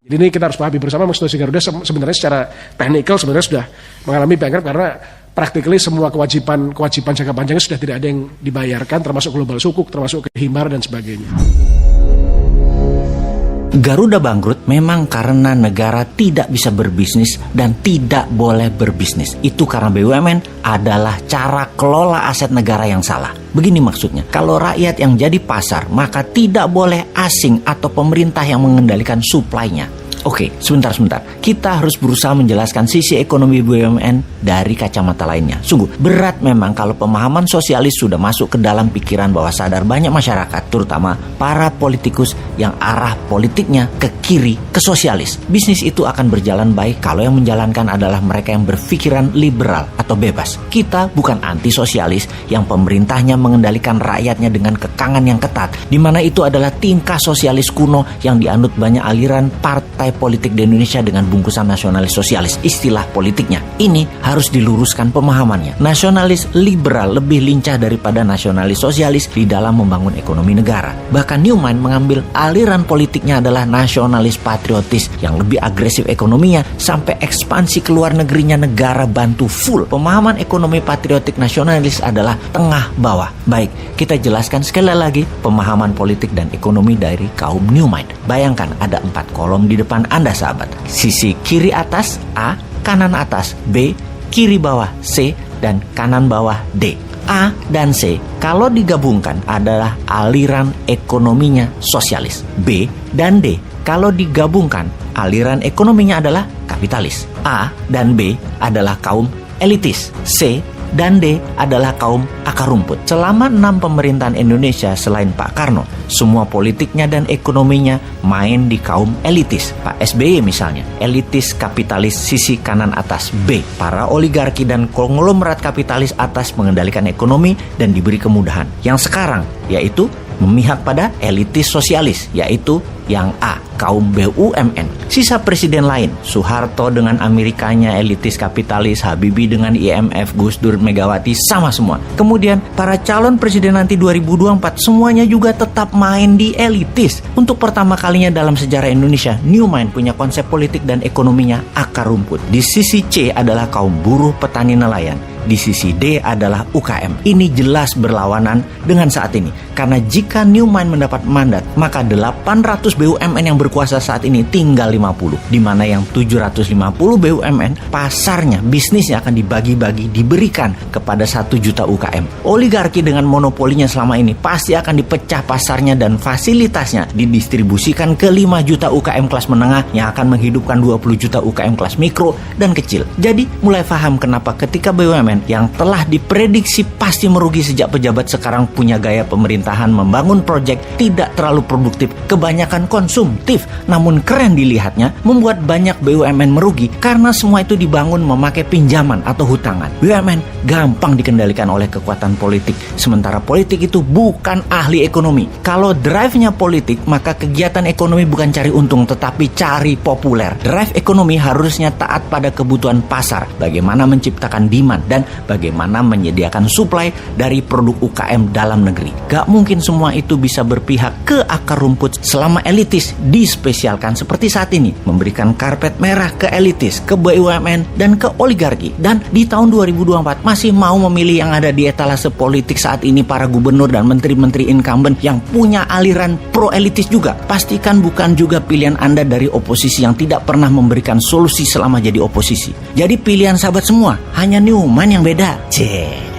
Jadi ini kita harus pahami bersama, situasi Garuda sebenarnya secara teknikal sebenarnya sudah mengalami bankrupt karena practically semua kewajiban jangka panjangnya sudah tidak ada yang dibayarkan, termasuk global sukuk, termasuk himar dan sebagainya. Garuda bangkrut memang karena negara tidak bisa berbisnis dan tidak boleh berbisnis. Itu karena BUMN adalah cara kelola aset negara yang salah. Begini maksudnya, kalau rakyat yang jadi pasar, maka tidak boleh asing atau pemerintah yang mengendalikan suplainya. Oke, sebentar. Kita harus berusaha menjelaskan sisi ekonomi BUMN dari kacamata lainnya. Sungguh, berat memang kalau pemahaman sosialis sudah masuk ke dalam pikiran bawah sadar banyak masyarakat, terutama para politikus yang arah politiknya ke kiri, ke sosialis. Bisnis itu akan berjalan baik kalau yang menjalankan adalah mereka yang berpikiran liberal atau bebas. Kita bukan anti-sosialis yang pemerintahnya mengendalikan rakyatnya dengan kekangan yang ketat, di mana itu adalah tingkah sosialis kuno yang dianut banyak aliran partai politik di Indonesia dengan bungkusan nasionalis sosialis. Istilah politiknya ini harus diluruskan pemahamannya. Nasionalis liberal lebih lincah daripada nasionalis sosialis di dalam membangun ekonomi negara. Bahkan Newman mengambil aliran politiknya adalah nasionalis patriotis yang lebih agresif ekonominya sampai ekspansi ke luar negerinya negara bantu full. Pemahaman ekonomi patriotik nasionalis adalah tengah bawah. Baik, kita jelaskan sekali lagi pemahaman politik dan ekonomi dari kaum Newman. Bayangkan ada 4 kolom di depan Anda sahabat. Sisi kiri atas A, kanan atas B, kiri bawah C, dan kanan bawah D. A dan C kalau digabungkan adalah aliran ekonominya sosialis. B dan D kalau digabungkan aliran ekonominya adalah kapitalis. A dan B adalah kaum elitis. C dan D adalah kaum akar rumput. Selama 6 pemerintahan Indonesia selain Pak Karno, semua politiknya dan ekonominya main di kaum elitis. Pak SBY misalnya, elitis kapitalis sisi kanan atas B. Para oligarki dan konglomerat kapitalis atas mengendalikan ekonomi dan diberi kemudahan. Yang sekarang yaitu memihak pada elitis sosialis, yaitu yang A, kaum BUMN. Sisa presiden lain, Soeharto dengan Amerikanya elitis kapitalis, Habibie dengan IMF, Gus Dur, Megawati, sama semua. Kemudian para calon presiden nanti 2024 semuanya juga tetap main di elitis. Untuk pertama kalinya dalam sejarah Indonesia, Newman punya konsep politik dan ekonominya akar rumput. Di sisi C adalah kaum buruh, petani, nelayan. Di sisi D adalah UKM. Ini jelas berlawanan dengan saat ini. Karena jika Newman mendapat mandat, maka 800 BUMN yang berkuasa saat ini tinggal 50. Di mana yang 750 BUMN, pasarnya, bisnisnya akan dibagi-bagi, diberikan kepada 1 juta UKM. Oligarki dengan monopolinya selama ini pasti akan dipecah pasarnya dan fasilitasnya didistribusikan ke 5 juta UKM kelas menengah yang akan menghidupkan 20 juta UKM kelas mikro dan kecil. Jadi mulai paham kenapa ketika BUMN yang telah diprediksi pasti merugi sejak pejabat sekarang punya gaya pemerintahan membangun proyek tidak terlalu produktif, kebanyakan konsumtif, namun keren dilihatnya, membuat banyak BUMN merugi karena semua itu dibangun memakai pinjaman atau hutangan. BUMN gampang dikendalikan oleh kekuatan politik, sementara politik itu bukan ahli ekonomi. Kalau drive-nya politik, maka kegiatan ekonomi bukan cari untung tetapi cari populer. Drive ekonomi harusnya taat pada kebutuhan pasar, bagaimana menciptakan demand dan bagaimana menyediakan suplai dari produk UKM dalam negeri. Gak mungkin semua itu bisa berpihak ke akar rumput selama elitis dispesialkan seperti saat ini, memberikan karpet merah ke elitis, ke BUMN dan ke oligarki. Dan di tahun 2024 masih mau memilih yang ada di etalase politik saat ini para gubernur dan menteri-menteri incumbent yang punya aliran pro elitis juga. Pastikan bukan juga pilihan Anda dari oposisi yang tidak pernah memberikan solusi selama jadi oposisi. Jadi pilihan sahabat semua hanya Newman yang beda. Cek.